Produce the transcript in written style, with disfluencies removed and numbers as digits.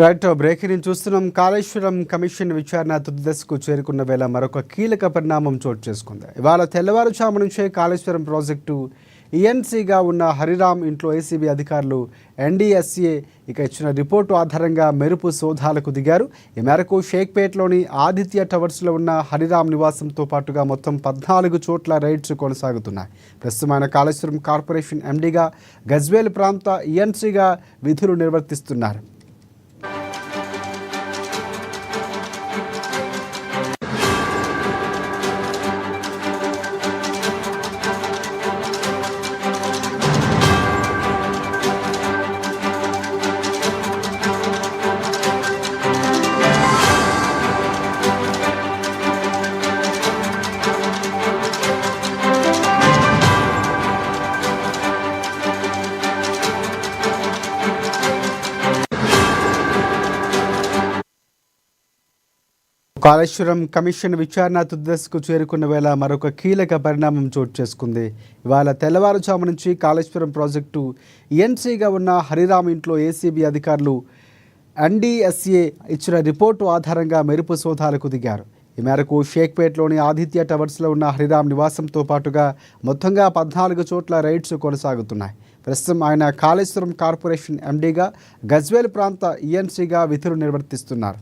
Right breaking చూస్తున్నాం. Kaleshwaram commission విచారణ తుది దశకు చేరుకున్న వేళ మరొక కీలక పరిణామం చోటు చేసుకుంది. ఇవాళ తెల్లవారుజాము నుంచే కాళేశ్వరం ప్రాజెక్టు ఈఎన్సీగా ఉన్న హరిరామ్ ఇంట్లో ఏసీబీ అధికారులు ఎన్డీఎస్ఏ ఇచ్చిన రిపోర్టు ఆధారంగా మెరుపు సోదాలకు దిగారు. ఈ మేరకు షేక్పేట్లోని ఆదిత్య టవర్స్లో ఉన్న హరిరామ్ నివాసంతో పాటుగా మొత్తం 14 చోట్ల రైడ్స్ కొనసాగుతున్నాయి. ప్రస్తుతం ఆయన కాళేశ్వరం కార్పొరేషన్ ఎండీగా, గజ్వేల్ ప్రాంత ఈఎన్సీగా విధులు నిర్వర్తిస్తున్నారు. కాళేశ్వరం కమిషన్ విచారణ తుది దశకు చేరుకున్న వేళ మరొక కీలక పరిణామం చోటు చేసుకుంది. ఇవాళ తెల్లవారుజాము నుంచి కాళేశ్వరం ప్రాజెక్టు ఈఎన్సీగా ఉన్న హరిరామ్ ఇంట్లో ఏసీబీ అధికారులు ఎన్డీఎస్ఏ ఇచ్చిన రిపోర్టు ఆధారంగా మెరుపు సోదాలకు దిగారు. ఈ మేరకు షేక్పేట్లోని ఆదిత్య టవర్స్లో ఉన్న హరిరామ్ నివాసంతో పాటుగా మొత్తంగా 14 చోట్ల రైడ్స్ కొనసాగుతున్నాయి. ప్రస్తుతం ఆయన కాళేశ్వరం కార్పొరేషన్ ఎండీగా, గజ్వేల్ ప్రాంత ఈఎన్సీగా విధులు నిర్వర్తిస్తున్నారు.